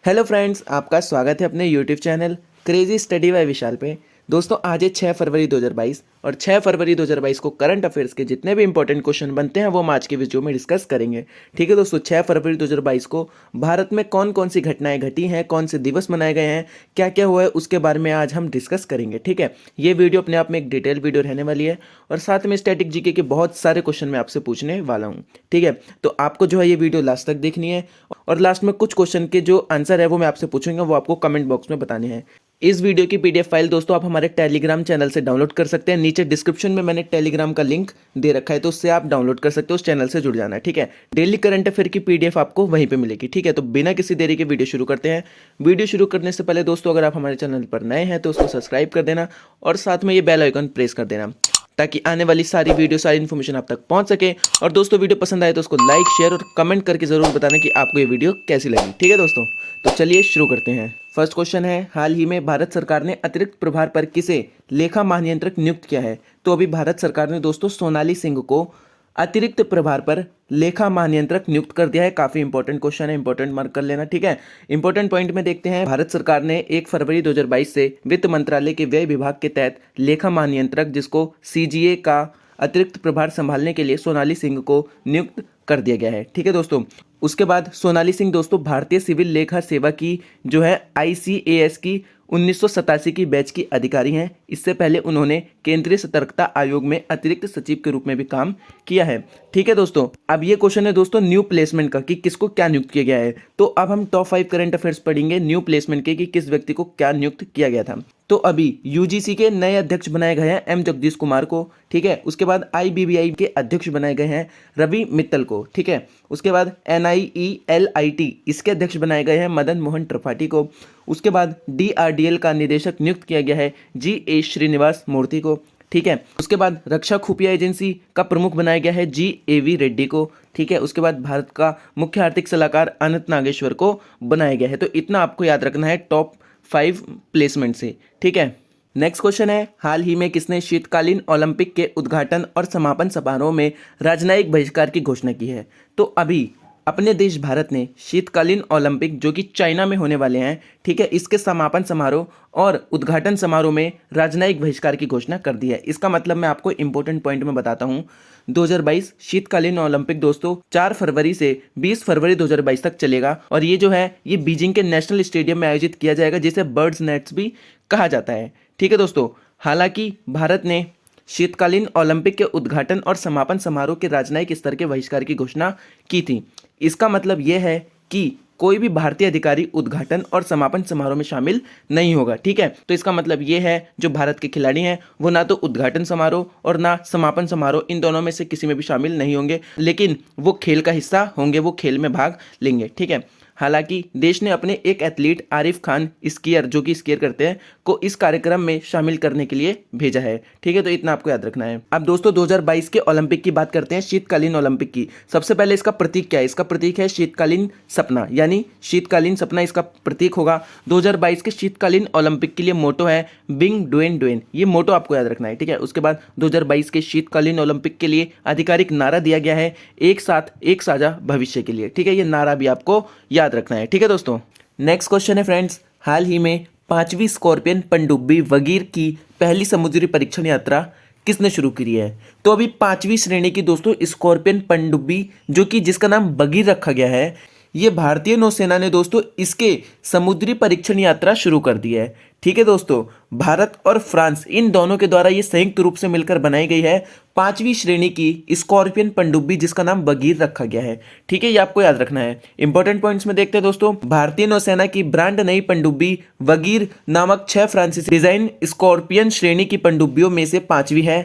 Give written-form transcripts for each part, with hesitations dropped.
Hello friends, आपका स्वागत है अपने YouTube channel crazy study by Vishal पे। दोस्तों आज है 6 फरवरी 2022 और 6 फरवरी 2022 को करंट अफेयर्स के जितने भी इंपॉर्टेंट क्वेश्चन बनते हैं वो हम आज के वीडियो में डिस्कस करेंगे। ठीक है दोस्तों, 6 फरवरी 2022 को भारत में कौन कौन सी घटनाएं घटी हैं, कौन से दिवस मनाए गए हैं, क्या क्या हुआ है, उसके बारे में आज हम डिस्कस करेंगे। ठीक है, ये वीडियो अपने आप में एक डिटेल वीडियो रहने वाली है और साथ में स्टैटिक जीके के बहुत सारे क्वेश्चन मैं आपसे पूछने वाला हूँ। ठीक है, तो आपको जो है ये वीडियो लास्ट तक देखनी है और लास्ट में कुछ क्वेश्चन के जो आंसर है वो मैं आपसे पूछूंगा, वो आपको कमेंट बॉक्स में बताने हैं। इस वीडियो की पीडीएफ फाइल दोस्तों आप हमारे टेलीग्राम चैनल से डाउनलोड कर सकते हैं। नीचे डिस्क्रिप्शन में मैंने टेलीग्राम का लिंक दे रखा है, तो उससे आप डाउनलोड कर सकते हो, उस चैनल से जुड़ जाना है। ठीक है, डेली करंट अफेयर की पीडीएफ आपको वहीं पे मिलेगी। ठीक है, तो बिना किसी देरी के वीडियो शुरू करते हैं। वीडियो शुरू करने से पहले दोस्तों अगर आप हमारे चैनल पर नए हैं तो उसको सब्सक्राइब कर देना और साथ में ये बेल आइकन प्रेस कर देना ताकि आने वाली सारी वीडियो, सारी इन्फॉर्मेशन आप तक पहुंच सके। और दोस्तों वीडियो पसंद आए तो उसको लाइक, शेयर और कमेंट करके जरूर बताना कि आपको ये वीडियो कैसी लगी। ठीक है दोस्तों, तो चलिए शुरू करते हैं। फर्स्ट क्वेश्चन है, हाल ही में भारत सरकार ने अतिरिक्त प्रभार पर किसे लेखा महानियंत्रक नियुक्त किया है? तो अभी भारत सरकार ने दोस्तों सोनाली सिंह को अतिरिक्त प्रभार पर लेखा महानियंत्रक नियुक्त कर दिया है। काफी इंपॉर्टेंट क्वेश्चन है, इंपॉर्टेंट मार्क कर लेना। ठीक है, इंपॉर्टेंट पॉइंट में देखते हैं। भारत सरकार ने 1 फरवरी 2022 से वित्त मंत्रालय के व्यय विभाग के तहत लेखा महानियंत्रक, जिसको सीजीए का अतिरिक्त प्रभार संभालने के लिए सोनाली सिंह को नियुक्त कर दिया गया है। ठीक है दोस्तों, उसके बाद सोनाली सिंह दोस्तों भारतीय सिविल लेखा सेवा की जो है आईसीएएस की 1987 की बैच की अधिकारी हैं। इससे पहले उन्होंने केंद्रीय सतर्कता आयोग में अतिरिक्त सचिव के रूप में भी काम किया है। ठीक है दोस्तों, अब ये क्वेश्चन है दोस्तों न्यू प्लेसमेंट का कि किसको क्या नियुक्त किया गया है। तो अब हम टॉप 5 करंट अफेयर्स पढ़ेंगे न्यू प्लेसमेंट के कि किस व्यक्ति को क्या नियुक्त किया गया था। तो अभी यूजीसी के नए अध्यक्ष बनाए गए हैं एम जगदीश कुमार को। ठीक है, उसके बाद आईबीबीआई के अध्यक्ष बनाए गए हैं रवि मित्तल को। ठीक है, उसके बाद एनआईईएलआईटी इसके अध्यक्ष बनाए गए हैं मदन मोहन त्रिपाठी को। उसके बाद डीआरडीएल का निदेशक नियुक्त किया गया है जी श्रीनिवास मूर्ति को। ठीक है, उसके बाद रक्षा खुफिया एजेंसी का प्रमुख बनाया गया है जी रेड्डी को। ठीक है, उसके बाद भारत का मुख्य आर्थिक सलाहकार अनंत नागेश्वर को बनाया गया है। तो इतना आपको याद रखना है टॉप 5 प्लेसमेंट से। ठीक है, नेक्स्ट क्वेश्चन है, हाल ही में किसने शीतकालीन ओलंपिक के उद्घाटन और समापन समारोह में राजनयिक बहिष्कार की घोषणा की है? तो अभी अपने देश भारत ने शीतकालीन ओलंपिक जो कि चाइना में होने वाले हैं, ठीक है, इसके समापन समारोह और उद्घाटन समारोह में राजनयिक बहिष्कार की घोषणा कर दी है। इसका मतलब मैं आपको इंपॉर्टेंट पॉइंट में बताता हूं। 2022 शीतकालीन ओलंपिक दोस्तों 4 फरवरी से 20 फरवरी 2022 तक चलेगा और ये जो है ये बीजिंग के नेशनल स्टेडियम में आयोजित किया जाएगा, जिसे बर्ड्स नेट्स भी कहा जाता है। ठीक है दोस्तों, हालांकि भारत ने शीतकालीन ओलंपिक के उद्घाटन और समापन समारोह के राजनयिक स्तर के बहिष्कार की घोषणा की थी। इसका मतलब यह है कि कोई भी भारतीय अधिकारी उद्घाटन और समापन समारोह में शामिल नहीं होगा। ठीक है, तो इसका मतलब यह है जो भारत के खिलाड़ी हैं वो ना तो उद्घाटन समारोह और ना समापन समारोह, इन दोनों में से किसी में भी शामिल नहीं होंगे, लेकिन वो खेल का हिस्सा होंगे, वो खेल में भाग लेंगे। ठीक है, हालांकि देश ने अपने एक एथलीट आरिफ खान स्कीयर, जो कि स्कीयर करते हैं, को इस कार्यक्रम में शामिल करने के लिए भेजा है। ठीक है, तो इतना आपको याद रखना है। अब दोस्तों 2022 के ओलंपिक की बात करते हैं, शीतकालीन ओलंपिक की। सबसे पहले इसका प्रतीक क्या है? इसका प्रतीक है शीतकालीन सपना, यानी शीतकालीन सपना इसका प्रतीक होगा। 2022 के शीतकालीन ओलंपिक के लिए मोटो है बिंग डुएन डुएन, ये मोटो आपको याद रखना है। ठीक है, उसके बाद 2022 के शीतकालीन ओलंपिक के लिए आधिकारिक नारा दिया गया है एक साथ एक साझा भविष्य के लिए। ठीक है, ये नारा भी आपको याद रखना है। ठीक है दोस्तों, नेक्स्ट क्वेश्चन है फ्रेंड्स, हाल ही में 5वीं स्कॉर्पियन पनडुब्बी वगीर की पहली समुद्री परीक्षण यात्रा किसने शुरू की है? तो अभी 5वीं श्रेणी की दोस्तों स्कॉर्पियन पनडुब्बी जो कि जिसका नाम बगीर रखा गया है, ये भारतीय नौसेना ने दोस्तों इसके समुद्री परीक्षण यात्रा शुरू कर दी है। ठीक है दोस्तों, भारत और फ्रांस इन दोनों के द्वारा ये संयुक्त रूप से मिलकर बनाई गई है 5वीं श्रेणी की स्कॉर्पियन पनडुब्बी जिसका नाम बगीर रखा गया है। ठीक है, ये आपको याद रखना है। इंपॉर्टेंट पॉइंट्स में देखते हैं दोस्तों, भारतीय नौसेना की ब्रांड नई पनडुब्बी वगीर नामक 6 फ्रांसीसी डिजाइन स्कॉर्पियन श्रेणी की पनडुब्बियों में से 5वीं है।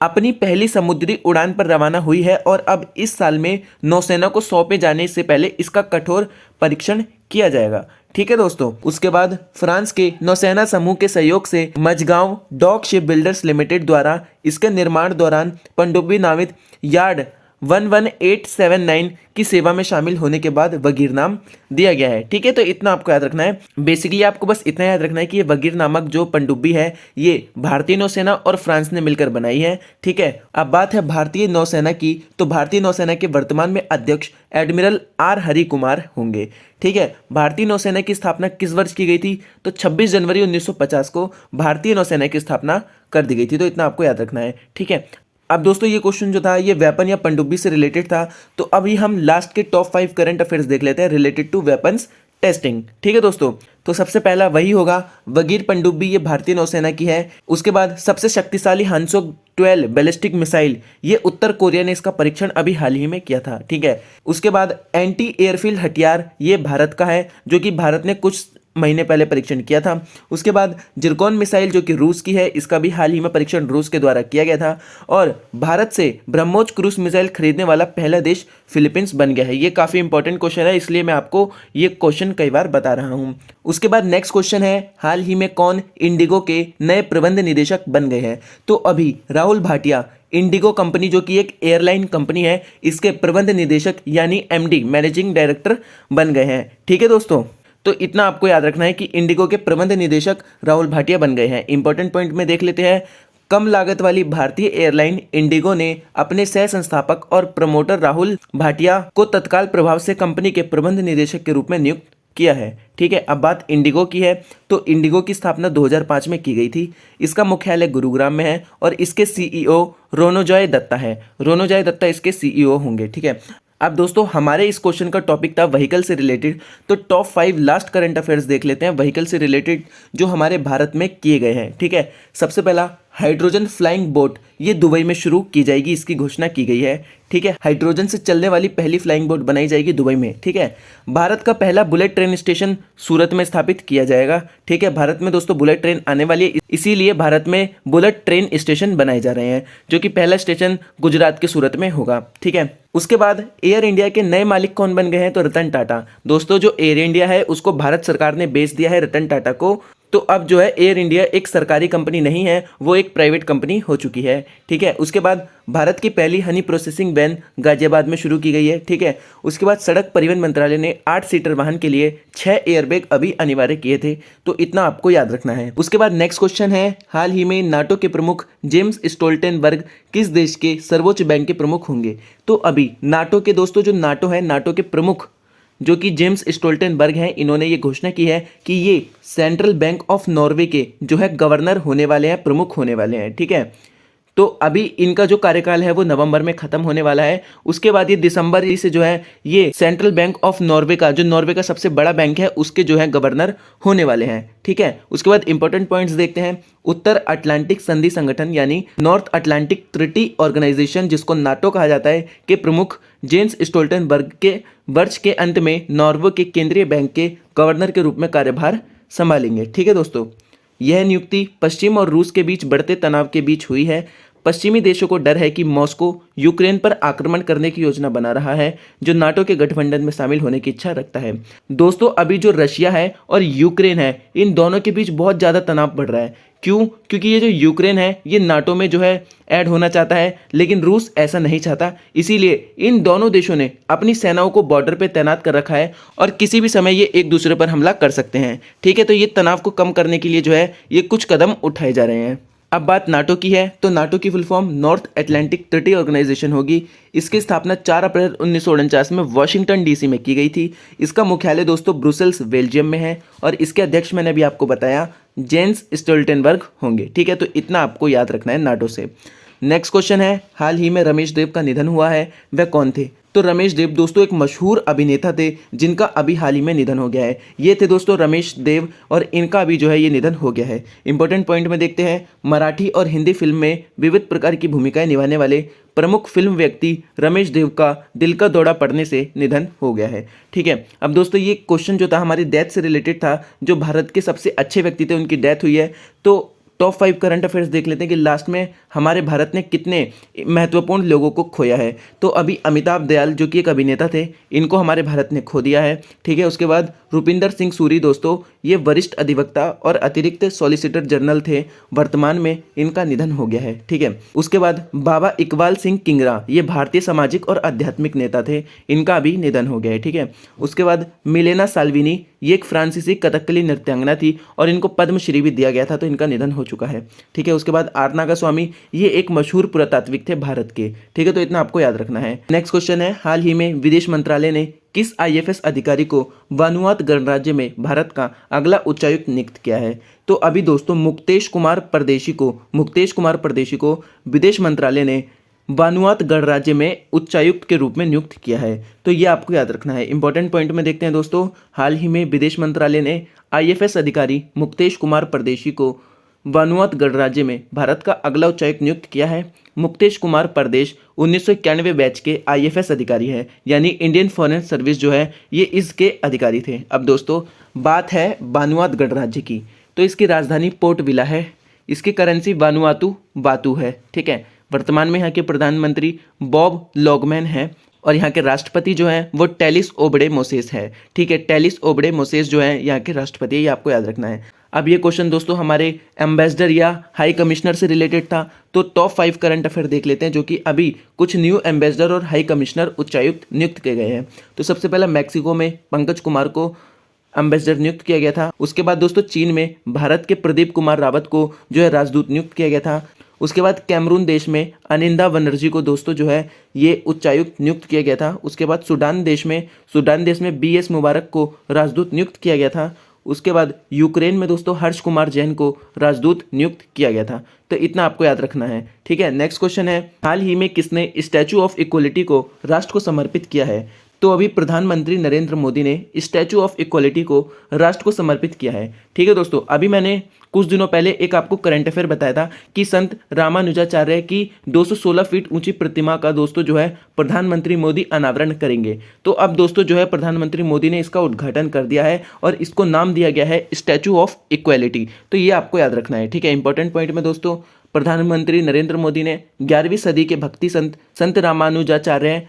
अपनी पहली समुद्री उड़ान पर रवाना हुई है और अब इस साल में नौसेना को सौंपे जाने से पहले इसका कठोर परीक्षण किया जाएगा। ठीक है दोस्तों, उसके बाद फ्रांस के नौसेना समूह के सहयोग से Mazagon dock ship builders limited द्वारा इसके निर्माण दौरान पनडुब्बी नामित यार्ड 11879 की सेवा में शामिल होने के बाद वगीर नाम दिया गया है। ठीक है, तो इतना आपको याद रखना है। बेसिकली आपको बस इतना याद रखना है कि ये वगीर नामक जो पनडुब्बी है ये भारतीय नौसेना और फ्रांस ने मिलकर बनाई है। ठीक है, अब बात है भारतीय नौसेना की, तो भारतीय नौसेना के वर्तमान में अध्यक्ष एडमिरल आर हरि कुमार होंगे। ठीक है, भारतीय नौसेना की स्थापना किस वर्ष की गई थी? तो 26 जनवरी 1950 को भारतीय नौसेना की स्थापना कर दी गई थी। तो इतना आपको याद रखना है। ठीक है, अब दोस्तों ये क्वेश्चन जो था ये वेपन या पनडुब्बी से रिलेटेड था। तो अभी हम लास्ट के टॉप 5 करंट अफेयर्स देख लेते हैं रिलेटेड टू वेपन्स टेस्टिंग। ठीक है दोस्तों, तो सबसे पहला वही होगा वगीर पनडुब्बी, ये भारतीय नौसेना की है। उसके बाद सबसे शक्तिशाली हानसोक 12 बैलिस्टिक मिसाइल, ये उत्तर कोरिया ने इसका परीक्षण अभी हाल ही में किया था। ठीक है, उसके बाद एंटी एयरफील्ड हथियार, ये भारत का है, जो कि भारत ने कुछ महीने पहले परीक्षण किया था। उसके बाद जिरकॉन मिसाइल जो कि रूस की है, इसका भी हाल ही में परीक्षण रूस के द्वारा किया गया था। और भारत से ब्रह्मोस क्रूज मिसाइल खरीदने वाला पहला देश फिलीपींस बन गया है। ये काफ़ी इंपॉर्टेंट क्वेश्चन है, इसलिए मैं आपको ये क्वेश्चन कई बार बता रहा हूँ। उसके बाद नेक्स्ट क्वेश्चन है, हाल ही में कौन इंडिगो के नए प्रबंध निदेशक बन गए हैं? तो अभी राहुल भाटिया इंडिगो कंपनी जो कि एक एयरलाइन कंपनी है, इसके प्रबंध निदेशक यानी एमडी मैनेजिंग डायरेक्टर बन गए हैं। ठीक है दोस्तों, तो इतना आपको याद रखना है कि इंडिगो के प्रबंध निदेशक राहुल भाटिया बन गए हैं। इंपॉर्टेंट पॉइंट में देख लेते हैं। कम लागत वाली भारतीय एयरलाइन इंडिगो ने अपने सह संस्थापक और प्रमोटर राहुल भाटिया को तत्काल प्रभाव से कंपनी के प्रबंध निदेशक के रूप में नियुक्त किया है। ठीक है, अब बात इंडिगो की है, तो इंडिगो की स्थापना 2005 में की गई थी। इसका मुख्यालय गुरुग्राम में है और इसके सीईओ रोनोजॉय दत्ता है। रोनोजॉय दत्ता इसके सीईओ होंगे। ठीक है, अब दोस्तों हमारे इस क्वेश्चन का टॉपिक था व्हीकल से रिलेटेड, तो टॉप 5 लास्ट करंट अफेयर्स देख लेते हैं व्हीकल से रिलेटेड जो हमारे भारत में किए गए हैं। ठीक है, सबसे पहला हाइड्रोजन फ्लाइंग बोट, ये दुबई में शुरू की जाएगी, इसकी घोषणा की गई है। ठीक है, हाइड्रोजन से चलने वाली पहली फ्लाइंग बोट बनाई जाएगी दुबई में। ठीक है, भारत का पहला बुलेट ट्रेन स्टेशन सूरत में स्थापित किया जाएगा। ठीक है, भारत में दोस्तों बुलेट ट्रेन आने वाली है, इसीलिए भारत में बुलेट ट्रेन स्टेशन बनाए जा रहे हैं, जो कि पहला स्टेशन गुजरात के सूरत में होगा। ठीक है, उसके बाद एयर इंडिया के नए मालिक कौन बन गए हैं? तो रतन टाटा। दोस्तों जो एयर इंडिया है उसको भारत सरकार ने बेच दिया है रतन टाटा को, तो अब जो है एयर इंडिया एक सरकारी कंपनी नहीं है, वो एक प्राइवेट कंपनी हो चुकी है। ठीक है, उसके बाद भारत की पहली हनी प्रोसेसिंग वैन गाजियाबाद में शुरू की गई है। ठीक है, उसके बाद सड़क परिवहन मंत्रालय ने 8 सीटर वाहन के लिए 6 एयरबैग अभी अनिवार्य किए थे। तो इतना आपको याद रखना है। उसके बाद नेक्स्ट क्वेश्चन है, हाल ही में नाटो के प्रमुख जेम्स स्टोल्टेनबर्ग किस देश के सर्वोच्च बैंक के प्रमुख होंगे? तो अभी नाटो के दोस्तों जो नाटो है, नाटो के प्रमुख जो कि जेम्स स्टोल्टेनबर्ग हैं, इन्होंने ये घोषणा की है कि ये सेंट्रल बैंक ऑफ नॉर्वे के जो है गवर्नर होने वाले हैं, प्रमुख होने वाले हैं। ठीक है, तो अभी इनका जो कार्यकाल है वो नवंबर में खत्म होने वाला है। उसके बाद ये दिसंबर से जो है ये सेंट्रल बैंक ऑफ नॉर्वे का, जो नॉर्वे का सबसे बड़ा बैंक है, उसके जो है गवर्नर होने वाले हैं। ठीक है, उसके बाद इंपॉर्टेंट पॉइंट्स देखते हैं। उत्तर अटलांटिक संधि संगठन यानी नॉर्थ अटलांटिक ट्रिटी ऑर्गेनाइजेशन, जिसको नाटो कहा जाता है, के प्रमुख जेम्स स्टोल्टेनबर्ग के वर्ष के अंत में नॉर्वे के केंद्रीय बैंक के गवर्नर के रूप में कार्यभार संभालेंगे। ठीक है दोस्तों, यह नियुक्ति पश्चिम और रूस के बीच बढ़ते तनाव के बीच हुई है। पश्चिमी देशों को डर है कि मॉस्को यूक्रेन पर आक्रमण करने की योजना बना रहा है, जो नाटो के गठबंधन में शामिल होने की इच्छा रखता है। दोस्तों अभी जो रशिया है और यूक्रेन है, इन दोनों के बीच बहुत ज़्यादा तनाव बढ़ रहा है। क्यों? क्योंकि ये जो यूक्रेन है ये नाटो में जो है ऐड होना चाहता है, लेकिन रूस ऐसा नहीं चाहता। इसीलिए इन दोनों देशों ने अपनी सेनाओं को बॉर्डर पे तैनात कर रखा है और किसी भी समय ये एक दूसरे पर हमला कर सकते हैं। ठीक है, तो ये तनाव को कम करने के लिए जो है ये कुछ कदम उठाए जा रहे हैं। अब बात नाटो की है, तो नाटो की full form North Atlantic Treaty Organisation होगी। इसकी स्थापना 4 अप्रैल 1949 में वॉशिंगटन डीसी में की गई थी। इसका मुख्यालय दोस्तों ब्रुसेल्स बेल्जियम में है और इसके अध्यक्ष मैंने अभी आपको बताया जेन्स स्टोल्टेनबर्ग होंगे। ठीक है, तो इतना आपको याद रखना है नाटो से। नेक्स्ट क्वेश्चन है, हाल ही में रमेश देव का निधन हुआ है, वह कौन थे? तो रमेश देव दोस्तों एक मशहूर अभिनेता थे जिनका अभी हाल ही में निधन हो गया है। ये थे दोस्तों रमेश देव और इनका अभी जो है ये निधन हो गया है। इंपॉर्टेंट पॉइंट में देखते हैं, मराठी और हिंदी फिल्म में विविध प्रकार की भूमिकाएं निभाने वाले प्रमुख फिल्म व्यक्ति रमेश देव का दिल का दौरा पड़ने से निधन हो गया है। ठीक है, अब दोस्तों ये क्वेश्चन जो था हमारी डेथ से रिलेटेड था, जो भारत के सबसे अच्छे व्यक्ति थे उनकी डेथ हुई है। तो टॉप 5 करंट अफेयर्स देख लेते हैं कि लास्ट में हमारे भारत ने कितने महत्वपूर्ण लोगों को खोया है। तो अभी अमिताभ दयाल जो कि एक अभिनेता थे, इनको हमारे भारत ने खो दिया है। ठीक है, उसके बाद रुपिंदर सिंह सूरी दोस्तों ये वरिष्ठ अधिवक्ता और अतिरिक्त सॉलिसिटर जनरल थे, वर्तमान में इनका निधन हो गया है। ठीक है, उसके बाद बाबा इकबाल सिंह किंगरा ये भारतीय सामाजिक और आध्यात्मिक नेता थे, इनका भी निधन हो गया है। ठीक है, उसके बाद मिलेना साल्विनी ये एक फ्रांसीसी कथकली नृत्यांगना थी और इनको पद्मश्री भी दिया गया था, तो इनका निधन हो चुका है। ठीक है, उसके बाद आर नागास्वामी ये एक मशहूर पुरातात्विक थे भारत के। ठीक है, तो इतना आपको याद रखना है। नेक्स्ट क्वेश्चन है, हाल ही में विदेश मंत्रालय ने किस आईएफएस अधिकारी को वानुआतु गणराज्य में भारत का अगला उच्चायुक्त नियुक्त किया है? तो अभी दोस्तों मुक्तेश कुमार परदेशी को विदेश मंत्रालय ने वानुआतु गणराज्य में उच्चायुक्त के रूप में नियुक्त किया है। तो ये आपको याद रखना है। इंपॉर्टेंट पॉइंट में देखते हैं दोस्तों, हाल ही में विदेश मंत्रालय ने आईएफएस अधिकारी मुक्तेश कुमार परदेशी को वानुआतु गणराज्य में भारत का अगला उच्चायुक्त नियुक्त किया है। मुक्तेश कुमार परदेश 1991 बैच के आईएफएस अधिकारी है, यानी इंडियन फॉरेन सर्विस जो है ये इसके अधिकारी थे। अब दोस्तों बात है वानुआतु गणराज्य की, तो इसकी राजधानी पोर्ट विला है, इसकी करेंसी वानुआतु बातु है। ठीक है, वर्तमान में यहाँ के प्रधानमंत्री बॉब लॉगमैन हैं और यहाँ के राष्ट्रपति जो हैं वो टेलिस ओबड़े मोसेस है। ठीक है, टेलिस ओबड़े मोसेस जो है यहाँ के राष्ट्रपति है, ये आपको याद रखना है। अब ये क्वेश्चन दोस्तों हमारे एम्बेसडर या हाई कमिश्नर से रिलेटेड था, तो टॉप 5 करंट अफेयर देख लेते हैं जो कि अभी कुछ न्यू एम्बेसडर और हाई कमिश्नर उच्चायुक्त नियुक्त किए गए हैं। तो सबसे पहला मैक्सिको में पंकज कुमार को एम्बेसडर नियुक्त किया गया था। उसके बाद दोस्तों चीन में भारत के प्रदीप कुमार रावत को जो है राजदूत नियुक्त किया गया था। उसके बाद कैमरून देश में अनिंदा बनर्जी को दोस्तों जो है ये उच्चायुक्त नियुक्त किया गया था। उसके बाद सूडान देश में बीएस मुबारक को राजदूत नियुक्त किया गया था। उसके बाद यूक्रेन में दोस्तों हर्ष कुमार जैन को राजदूत नियुक्त किया गया था। तो इतना आपको याद रखना है। ठीक है, नेक्स्ट क्वेश्चन है, हाल ही में किसने स्टैचू ऑफ इक्वलिटी को राष्ट्र को समर्पित किया है? तो अभी प्रधानमंत्री नरेंद्र मोदी ने स्टैचू ऑफ इक्वलिटी को राष्ट्र को समर्पित किया है। ठीक है दोस्तों, अभी मैंने कुछ दिनों पहले एक आपको करंट अफेयर बताया था कि संत रामानुजाचार्य की 216 फीट ऊंची प्रतिमा का दोस्तों जो है प्रधानमंत्री मोदी अनावरण करेंगे। तो अब दोस्तों जो है प्रधानमंत्री मोदी ने इसका उद्घाटन कर दिया है और इसको नाम दिया गया है स्टैचू ऑफ इक्वलिटी। तो ये आपको याद रखना है। ठीक है, इंपॉर्टेंट पॉइंट में दोस्तों प्रधानमंत्री नरेंद्र मोदी ने 11वीं सदी के भक्ति संत रामानुजाचार्य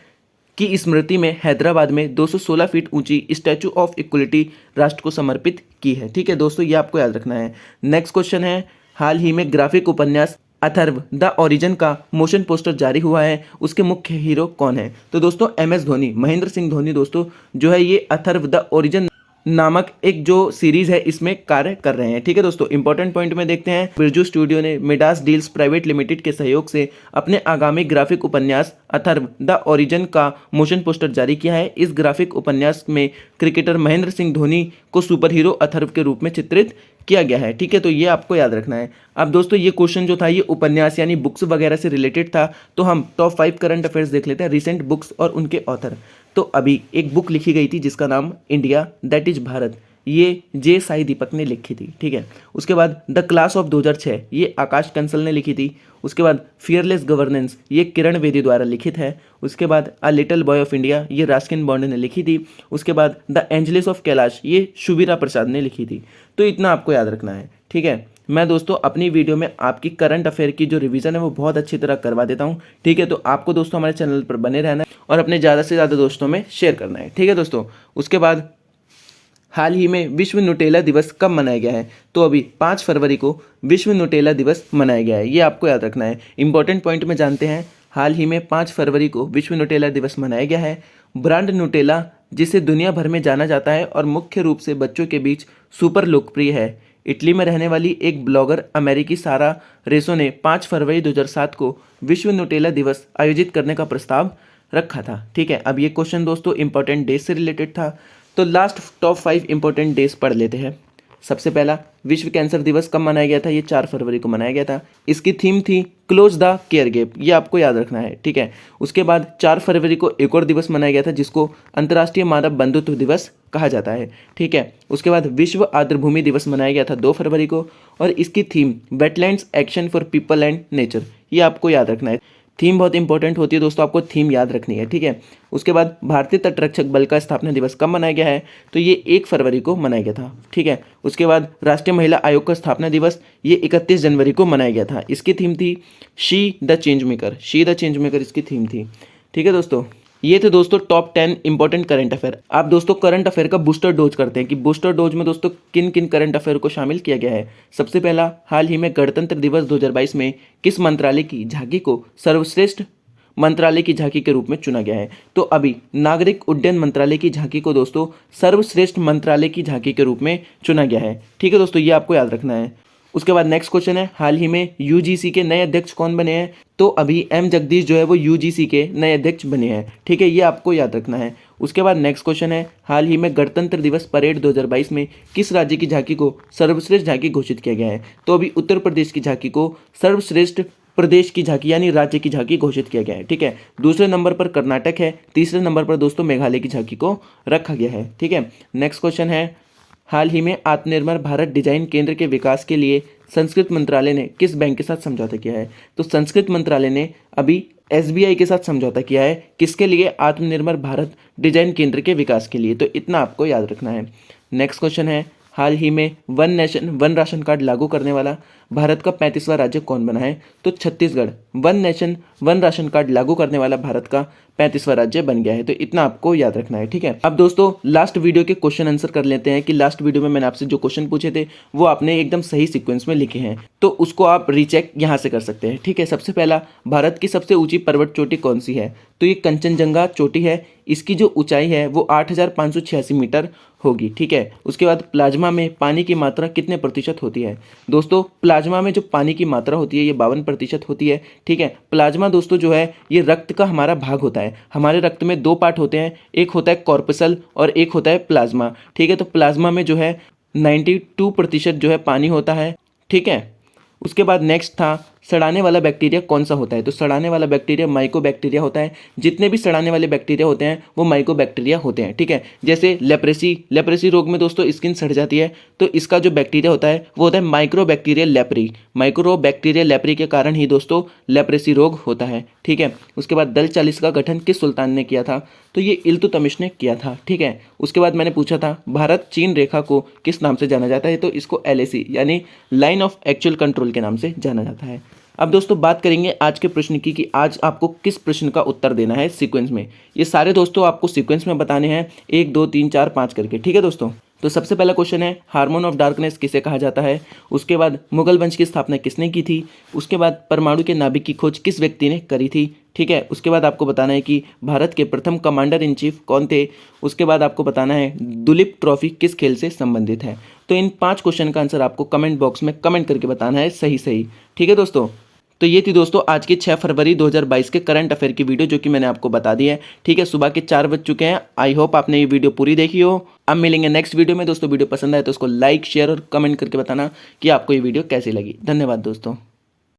की स्मृति में हैदराबाद में 216 फीट ऊंची स्टैचू ऑफ इक्वलिटी राष्ट्र को समर्पित की है। ठीक है दोस्तों, ये आपको याद रखना है। नेक्स्ट क्वेश्चन है, हाल ही में ग्राफिक उपन्यास अथर्व द ओरिजिन का मोशन पोस्टर जारी हुआ है, उसके मुख्य हीरो कौन है? तो दोस्तों MS धोनी, महेंद्र सिंह धोनी दोस्तों जो है ये अथर्व द ओरिजिन नामक एक जो सीरीज है इसमें कार्य कर रहे हैं। ठीक है दोस्तों, इंपॉर्टेंट पॉइंट में देखते हैं, बिरजू स्टूडियो ने मिडास डील्स प्राइवेट लिमिटेड के सहयोग से अपने आगामी ग्राफिक उपन्यास अथर्व द ओरिजिन का मोशन पोस्टर जारी किया है। इस ग्राफिक उपन्यास में क्रिकेटर महेंद्र सिंह धोनी को सुपर हीरो अथर्व के रूप में चित्रित किया गया है। ठीक है, तो ये आपको याद रखना है। अब दोस्तों ये क्वेश्चन जो था ये उपन्यास यानी बुक्स वगैरह से रिलेटेड था, तो हम टॉप 5 करंट अफेयर्स देख लेते हैं, रिसेंट बुक्स और उनके ऑथर। तो अभी एक बुक लिखी गई थी जिसका नाम इंडिया दैट इज भारत, ये जे साई दीपक ने लिखी थी। ठीक है, उसके बाद द क्लास ऑफ 2006 ये आकाश कंसल ने लिखी थी। उसके बाद फियरलेस गवर्नेंस ये किरण बेदी द्वारा लिखित है। उसके बाद a little boy of India ये रास्किन बॉन्ड ने लिखी थी। उसके बाद द एंजलिस ऑफ कैलाश ये शुभिरा प्रसाद ने लिखी थी। तो इतना आपको याद रखना है। ठीक है, मैं दोस्तों अपनी वीडियो में आपकी करंट अफेयर की जो रिवीजन है वो बहुत अच्छी तरह करवा देता हूँ। ठीक है, तो आपको दोस्तों हमारे चैनल पर बने रहना है और अपने ज़्यादा से ज़्यादा दोस्तों में शेयर करना है। ठीक है दोस्तों, उसके बाद हाल ही में विश्व न्यूटेला दिवस कब मनाया गया है? तो अभी 5 फरवरी को विश्व न्यूटेला दिवस मनाया गया है, ये आपको याद रखना है। इंपॉर्टेंट पॉइंट में जानते हैं, हाल ही में 5 फरवरी को विश्व न्यूटेला दिवस मनाया गया है। ब्रांड न्यूटेला जिसे दुनिया भर में जाना जाता है और मुख्य रूप से बच्चों के बीच सुपर लोकप्रिय है। इटली में रहने वाली एक ब्लॉगर अमेरिकी सारा रेसो ने 5 फरवरी 2007 को विश्व न्यूटेला दिवस आयोजित करने का प्रस्ताव रखा था। ठीक है, अब ये क्वेश्चन दोस्तों इंपॉर्टेंट डेज से रिलेटेड था, तो लास्ट टॉप 5 इंपॉर्टेंट डेज पढ़ लेते हैं। सबसे पहला, विश्व कैंसर दिवस कब मनाया गया था? ये 4 फरवरी को मनाया गया था। इसकी थीम थी क्लोज द केयर गैप, ये आपको याद रखना है। ठीक है, उसके बाद 4 फरवरी को एक और दिवस मनाया गया था जिसको अंतर्राष्ट्रीय मानव बंधुत्व दिवस कहा जाता है। ठीक है, उसके बाद विश्व आर्द्रभूमि दिवस मनाया गया था 2 फरवरी को और इसकी theme wetlands action for people and nature, ये आपको याद रखना है। थीम बहुत इंपॉर्टेंट होती है दोस्तों, आपको थीम याद रखनी है। ठीक है, उसके बाद भारतीय तटरक्षक बल का स्थापना दिवस कब मनाया गया है? तो ये 1 फरवरी को मनाया गया था। ठीक है, उसके बाद राष्ट्रीय महिला आयोग का स्थापना दिवस ये 31 जनवरी को मनाया गया था। इसकी थीम थी she the change maker, she the change maker इसकी थीम थी। ठीक है दोस्तों, ये थे दोस्तों टॉप 10 इंपॉर्टेंट करंट अफेयर। आप दोस्तों करंट अफेयर का बूस्टर डोज करते हैं कि बूस्टर डोज में दोस्तों किन किन करंट अफेयर को शामिल किया गया है। सबसे पहला, हाल ही में गणतंत्र दिवस 2022 में किस मंत्रालय की झांकी को सर्वश्रेष्ठ मंत्रालय की झांकी के रूप में चुना गया है। तो अभी नागरिक उड्डयन मंत्रालय की झांकी को दोस्तों सर्वश्रेष्ठ मंत्रालय की झांकी के रूप में चुना गया है। ठीक है दोस्तों, ये आपको याद रखना है। उसके बाद नेक्स्ट क्वेश्चन है, हाल ही में यूजीसी के नए अध्यक्ष कौन बने हैं। तो अभी एम जगदीश जो है वो यूजीसी के नए अध्यक्ष बने हैं। ठीक है, ये आपको याद रखना है। उसके बाद नेक्स्ट क्वेश्चन है, हाल ही में गणतंत्र दिवस परेड 2022 में किस राज्य की झांकी को सर्वश्रेष्ठ झांकी घोषित किया गया है। तो अभी उत्तर प्रदेश की झांकी को सर्वश्रेष्ठ प्रदेश की झांकी यानी राज्य की झांकी घोषित किया गया है। ठीक है, दूसरे नंबर पर कर्नाटक है, तीसरे नंबर पर दोस्तों मेघालय की झांकी को रखा गया है। ठीक है, नेक्स्ट क्वेश्चन है, हाल ही में आत्मनिर्भर भारत डिजाइन केंद्र के विकास के लिए संस्कृत मंत्रालय ने किस बैंक के साथ समझौता किया है। तो संस्कृत मंत्रालय ने अभी एसबीआई के साथ समझौता किया है, किसके लिए, आत्मनिर्भर भारत डिजाइन केंद्र के विकास के लिए। तो इतना आपको याद रखना है। नेक्स्ट क्वेश्चन है, हाल ही में one nation one ration card लागू करने वाला भारत का 35वां राज्य कौन बना है। तो Chhattisgarh one nation one ration card लागू करने वाला भारत का 35वां राज्य बन गया है। तो इतना आपको याद रखना है। ठीक है, अब दोस्तों लास्ट वीडियो के क्वेश्चन आंसर कर लेते हैं कि लास्ट वीडियो में मैंने आपसे जो क्वेश्चन पूछे थे वो आपने एकदम सही सीक्वेंस में लिखे हैं, तो उसको आप रीचेक यहाँ से कर सकते हैं। ठीक है, सबसे पहला, भारत की सबसे ऊंची पर्वत चोटी कौन सी है। तो ये कंचनजंगा चोटी है, इसकी जो ऊंचाई है वो 8,586 मीटर होगी। ठीक है, उसके बाद प्लाज्मा में पानी की मात्रा कितने प्रतिशत होती है। दोस्तों प्लाज्मा में जो पानी की मात्रा होती है ये 52% होती है। ठीक है, प्लाज्मा दोस्तों जो है ये रक्त का हमारा भाग होता है। हमारे रक्त में दो पार्ट होते हैं, एक होता है कॉर्पसल और एक होता है प्लाज्मा। ठीक है, तो प्लाज्मा में जो है 92% जो है पानी होता है। ठीक है, उसके बाद नेक्स्ट था, सड़ाने वाला बैक्टीरिया कौन सा होता है। तो सड़ाने वाला बैक्टीरिया माइकोबैक्टीरिया होता है। जितने भी सड़ाने वाले बैक्टीरिया होते हैं वो माइकोबैक्टीरिया होते हैं। ठीक है, जैसे लेप्रेसी रोग में दोस्तों स्किन सड़ जाती है, तो इसका जो बैक्टीरिया होता है वो होता है माइक्रोबैक्टीरिया लेप्री। माइक्रोबैक्टीरिया लेप्री के कारण ही दोस्तों लेप्रेसी रोग होता है। ठीक है, उसके बाद दल 40 का गठन किस सुल्तान ने किया था। तो ये इल्तुतमिश ने किया था। ठीक है, उसके बाद मैंने पूछा था भारत चीन रेखा को किस नाम से जाना जाता है। तो इसको LAC यानी लाइन ऑफ एक्चुअल कंट्रोल के नाम से जाना जाता है। अब दोस्तों बात करेंगे आज के प्रश्न की कि आज आपको किस प्रश्न का उत्तर देना है सीक्वेंस में। ये सारे दोस्तों आपको सीक्वेंस में बताने हैं 1 2 3 4 5 करके। ठीक है दोस्तों, तो सबसे पहला क्वेश्चन है, हार्मोन ऑफ डार्कनेस किसे कहा जाता है। उसके बाद मुगल वंश की स्थापना किसने की थी। उसके बाद परमाणु के नाभिक की खोज किस व्यक्ति ने करी थी। ठीक है, उसके बाद आपको बताना है कि भारत के प्रथम कमांडर इन चीफ कौन थे। उसके बाद आपको बताना है दुलीप ट्रॉफी किस खेल से संबंधित है। तो इन 5 क्वेश्चन का आंसर आपको कमेंट बॉक्स में कमेंट करके बताना है सही सही। ठीक है दोस्तों, तो ये थी दोस्तों आज की 6 फरवरी 2022 के करंट अफेयर की वीडियो जो कि मैंने आपको बता दी है। ठीक है, सुबह के 4 बज चुके हैं। आई होप आपने ये वीडियो पूरी देखी हो। अब मिलेंगे नेक्स्ट वीडियो में दोस्तों। वीडियो पसंद आए तो उसको लाइक शेयर और कमेंट करके बताना कि आपको ये वीडियो कैसी लगी। धन्यवाद दोस्तों।